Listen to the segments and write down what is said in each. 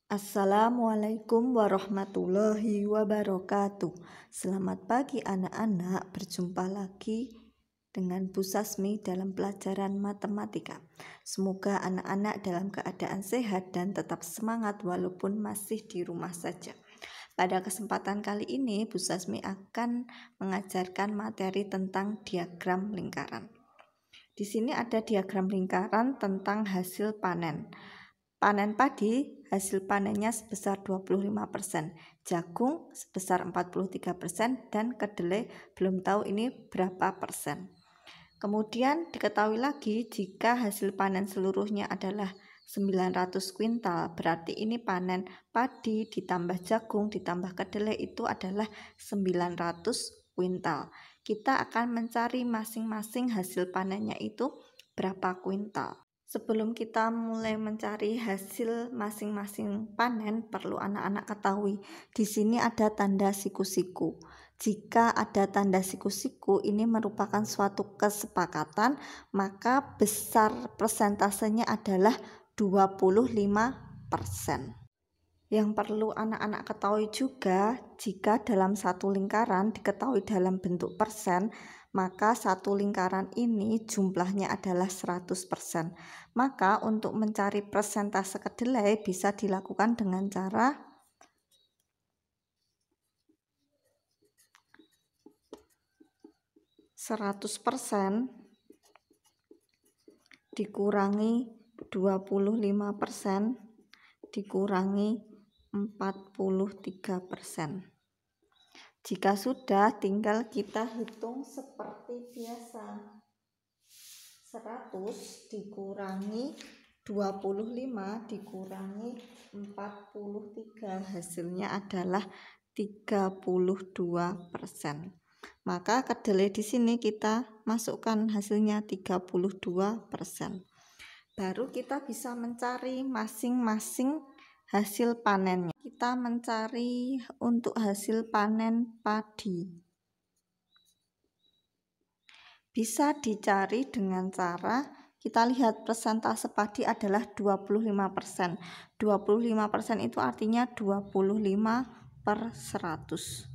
Assalamualaikum warahmatullahi wabarakatuh. Selamat pagi anak-anak, berjumpa lagi dengan Bu Sasmi dalam pelajaran matematika. Semoga anak-anak dalam keadaan sehat dan tetap semangat walaupun masih di rumah saja. Pada kesempatan kali ini Bu Sasmi akan mengajarkan materi tentang diagram lingkaran. Di sini ada diagram lingkaran tentang hasil panen. Panen padi, hasil panennya sebesar 25%, jagung sebesar 43%, dan kedelai belum tahu ini berapa persen. Kemudian diketahui lagi jika hasil panen seluruhnya adalah 900 kuintal, berarti ini panen padi ditambah jagung ditambah kedelai itu adalah 900 kuintal. Kita akan mencari masing-masing hasil panennya itu berapa kuintal. Sebelum kita mulai mencari hasil masing-masing panen, perlu anak-anak ketahui di sini ada tanda siku-siku. Jika ada tanda siku-siku, ini merupakan suatu kesepakatan, maka besar persentasenya adalah 25%. Yang perlu anak-anak ketahui juga, jika dalam satu lingkaran diketahui dalam bentuk persen, maka satu lingkaran ini jumlahnya adalah 100%. Maka untuk mencari persentase kedelai bisa dilakukan dengan cara %, dikurangi 25% dikurangi 43%. Jika sudah, tinggal kita hitung seperti biasa. 100 dikurangi 25 dikurangi 43, hasilnya adalah 32%. Maka kedelai di sini kita masukkan hasilnya 32%. Baru kita bisa mencari masing-masing hasil panennya. Kita mencari untuk hasil panen padi. Bisa dicari dengan cara kita lihat persentase padi adalah 25%. 25% itu artinya 25/100.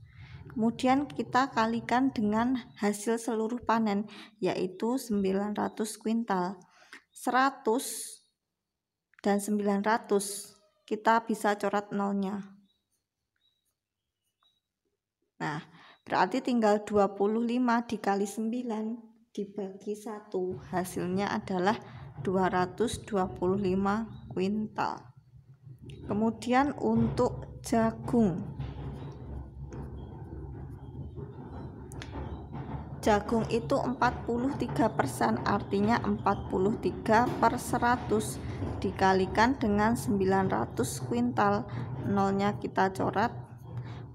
Kemudian kita kalikan dengan hasil seluruh panen, yaitu 900 kuintal. 100 dan 900 kita bisa coret nolnya. Nah, berarti tinggal 25 dikali 9 dibagi 1, hasilnya adalah 225 kuintal. Kemudian untuk jagung. Jagung itu 43%, artinya 43/100 dikalikan dengan 900 kuintal. Nolnya kita coret,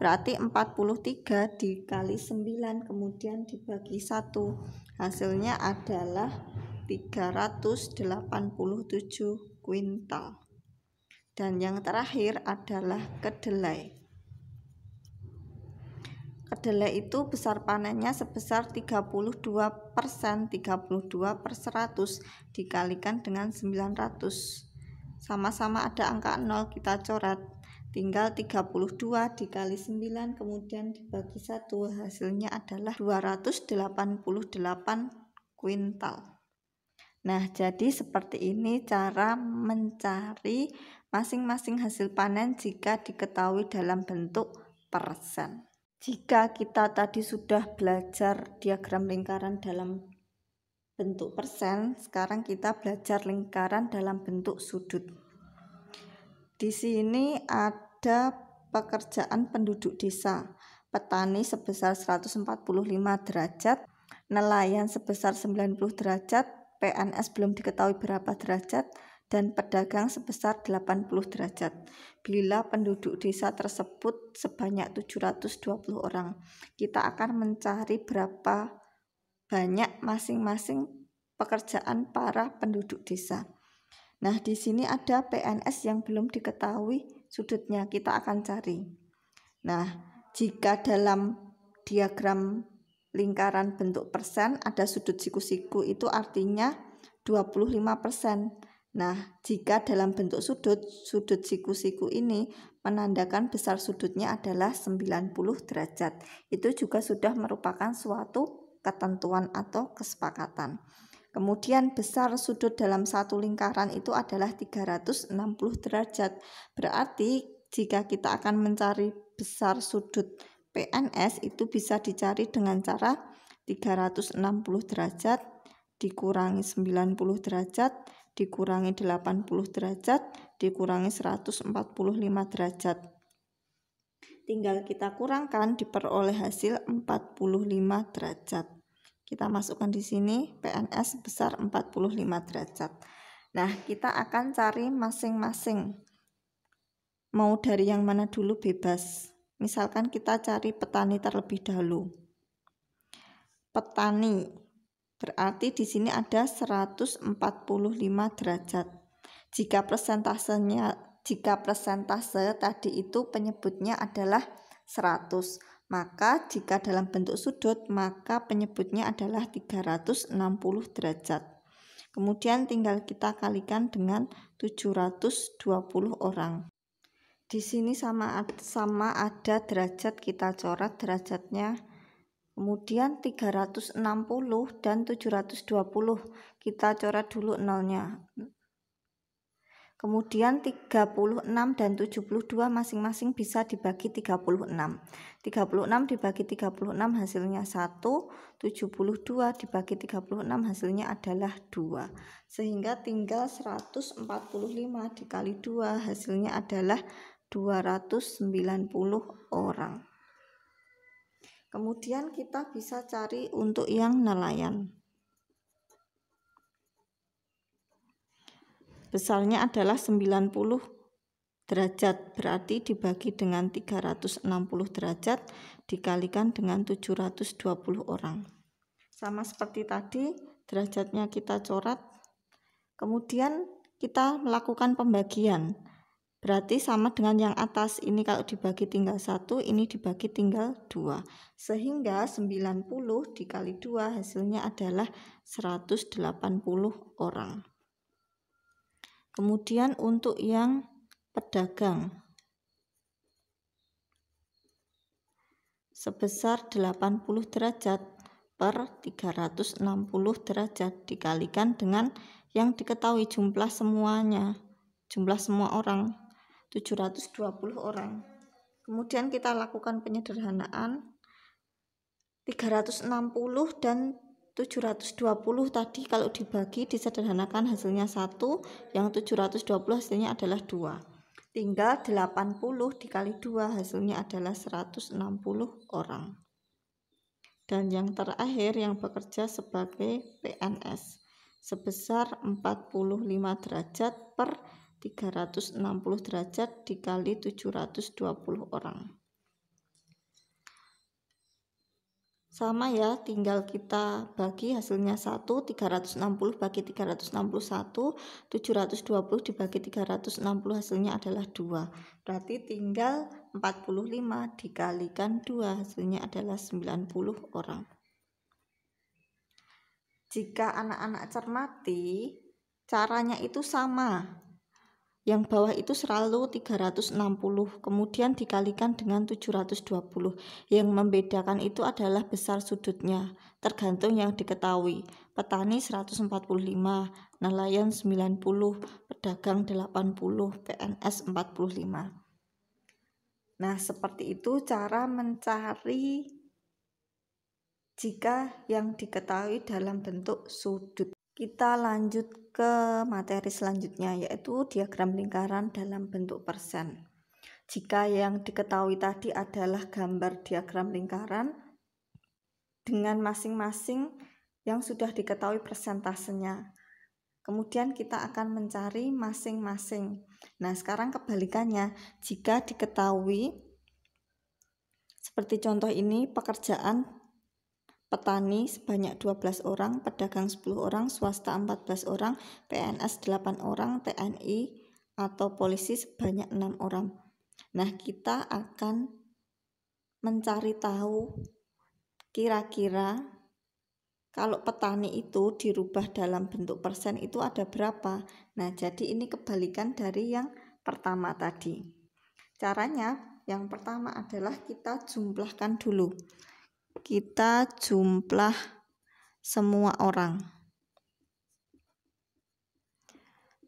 berarti 43 dikali 9 kemudian dibagi 1, hasilnya adalah 387 kuintal. Dan yang terakhir adalah kedelai. Kedelai itu besar panennya sebesar 32%, 32/100 dikalikan dengan 900. Sama-sama ada angka 0, kita coret. Tinggal 32 dikali 9 kemudian dibagi 1, hasilnya adalah 288 kuintal. Nah, jadi seperti ini cara mencari masing-masing hasil panen jika diketahui dalam bentuk persen. Jika kita tadi sudah belajar diagram lingkaran dalam bentuk persen, sekarang kita belajar lingkaran dalam bentuk sudut. Di sini ada pekerjaan penduduk desa. Petani sebesar 145 derajat, nelayan sebesar 90 derajat, PNS belum diketahui berapa derajat, dan pedagang sebesar 80 derajat. Bila penduduk desa tersebut sebanyak 720 orang, kita akan mencari berapa banyak masing-masing pekerjaan para penduduk desa. Nah, di sini ada PNS yang belum diketahui sudutnya, kita akan cari. Nah, jika dalam diagram lingkaran bentuk persen ada sudut siku-siku, itu artinya 25%. Nah, jika dalam bentuk sudut siku-siku ini menandakan besar sudutnya adalah 90 derajat. Itu juga sudah merupakan suatu ketentuan atau kesepakatan. Kemudian besar sudut dalam satu lingkaran itu adalah 360 derajat. Berarti jika kita akan mencari besar sudut PNS itu bisa dicari dengan cara 360 derajat dikurangi 90 derajat dikurangi 80 derajat dikurangi 145 derajat. Tinggal kita kurangkan diperoleh hasil 45 derajat. Kita masukkan di sini PNS sebesar 45 derajat. Nah, kita akan cari masing-masing. Mau dari yang mana dulu bebas. Misalkan kita cari petani terlebih dahulu. Petani berarti di sini ada 145 derajat. Jika persentase tadi itu penyebutnya adalah 100, maka jika dalam bentuk sudut maka penyebutnya adalah 360 derajat. Kemudian tinggal kita kalikan dengan 720 orang. Di sini sama ada derajat, kita coret derajatnya. Kemudian 360 dan 720 kita coret dulu nolnya. Kemudian 36 dan 72 masing-masing bisa dibagi 36. 36 dibagi 36 hasilnya 1, 72 dibagi 36 hasilnya adalah 2. Sehingga tinggal 145 dikali 2 hasilnya adalah 290 orang. Kemudian kita bisa cari untuk yang nelayan. Besarnya adalah 90 derajat, berarti dibagi dengan 360 derajat dikalikan dengan 720 orang. Sama seperti tadi, derajatnya kita coret. Kemudian kita melakukan pembagian. Berarti sama dengan yang atas, ini kalau dibagi tinggal 1, ini dibagi tinggal 2. Sehingga 90 dikali 2 hasilnya adalah 180 orang. Kemudian untuk yang pedagang sebesar 80 derajat per 360 derajat dikalikan dengan yang diketahui jumlah semua orang 720 orang. Kemudian kita lakukan penyederhanaan. 360 dan 720 tadi kalau dibagi disederhanakan hasilnya 1, yang 720 hasilnya adalah 2. Tinggal 80 dikali 2 hasilnya adalah 160 orang. Dan yang terakhir yang bekerja sebagai PNS sebesar 45 derajat per 360 derajat dikali 720 orang. Sama ya, tinggal kita bagi hasilnya 1, 360 bagi 361, 720 dibagi 360 hasilnya adalah 2. Berarti tinggal 45 dikalikan 2 hasilnya adalah 90 orang. Jika anak-anak cermati, caranya itu sama. Yang bawah itu selalu 360, kemudian dikalikan dengan 720. Yang membedakan itu adalah besar sudutnya, tergantung yang diketahui. Petani 145, nelayan 90, pedagang 80, PNS 45. Nah, seperti itu cara mencari jika yang diketahui dalam bentuk sudut. Kita lanjut ke materi selanjutnya, yaitu diagram lingkaran dalam bentuk persen. Jika yang diketahui tadi adalah gambar diagram lingkaran dengan masing-masing yang sudah diketahui persentasenya, kemudian kita akan mencari masing-masing. Nah, sekarang kebalikannya, jika diketahui seperti contoh ini, pekerjaan petani sebanyak 12 orang, pedagang 10 orang, swasta 14 orang, PNS 8 orang, TNI atau polisi sebanyak 6 orang. Nah, kita akan mencari tahu kira-kira Kalau petani itu dirubah dalam bentuk persen itu ada berapa? Nah, jadi ini kebalikan dari yang pertama tadi. Caranya yang pertama adalah kita jumlahkan dulu. Kita jumlah semua orang.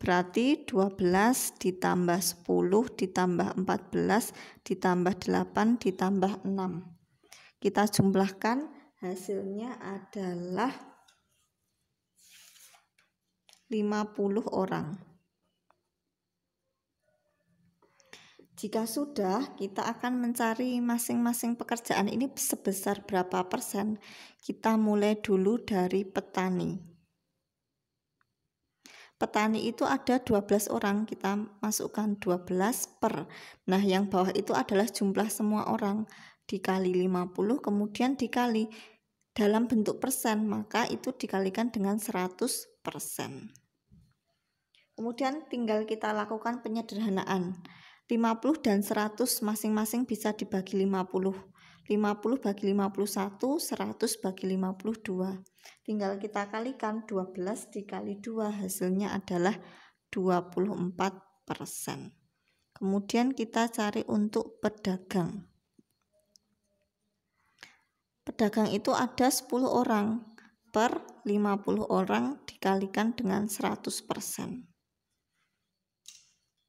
Berarti 12 ditambah 10 ditambah 14 ditambah 8 ditambah 6. Kita jumlahkan, hasilnya adalah 50 orang. Jika sudah, kita akan mencari masing-masing pekerjaan ini sebesar berapa persen. Kita mulai dulu dari petani. Petani itu ada 12 orang, kita masukkan 12 per. Nah, yang bawah itu adalah jumlah semua orang. Dikali 50, kemudian dikali dalam bentuk persen, maka itu dikalikan dengan 100%. Kemudian tinggal kita lakukan penyederhanaan. 50 dan 100 masing-masing bisa dibagi 50. 50 bagi 51, 100 bagi 52. Tinggal kita kalikan 12 dikali 2, hasilnya adalah 24%. Kemudian kita cari untuk pedagang. Pedagang itu ada 10 orang per 50 orang dikalikan dengan 100%.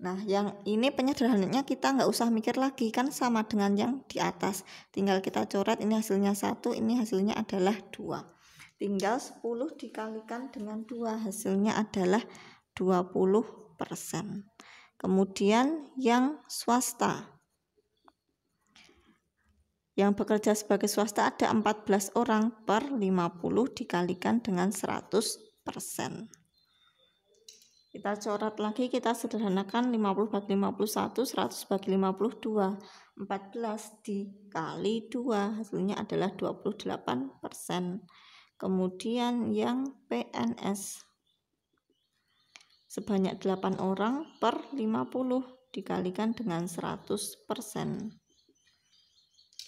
Nah, yang ini penyederhanaannya kita nggak usah mikir lagi, kan sama dengan yang di atas. Tinggal kita coret, ini hasilnya 1, ini hasilnya adalah 2. Tinggal 10 dikalikan dengan 2, hasilnya adalah 20%. Kemudian yang swasta. Yang bekerja sebagai swasta ada 14 orang per 50 dikalikan dengan 100%. Kita coret lagi, kita sederhanakan 50 bagi 51, 100 bagi 52. 14 dikali 2, hasilnya adalah 28%. Kemudian yang PNS. Sebanyak 8 orang per 50 dikalikan dengan 100%.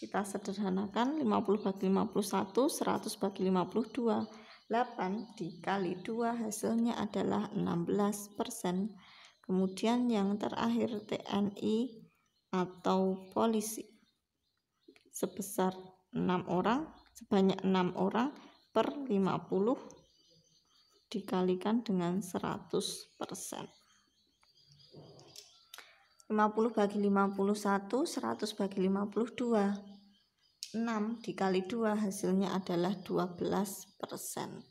Kita sederhanakan 50 bagi 51, 100 bagi 52. 8 dikali 2 hasilnya adalah 16%. Kemudian yang terakhir TNI atau polisi. Sebesar 6 orang, sebanyak 6 orang per 50 dikalikan dengan 100%. 50 bagi 51, 100 bagi 52. 6 dikali 2 hasilnya adalah 12%.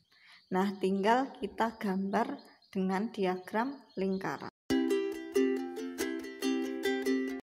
Nah, tinggal kita gambar dengan diagram lingkaran.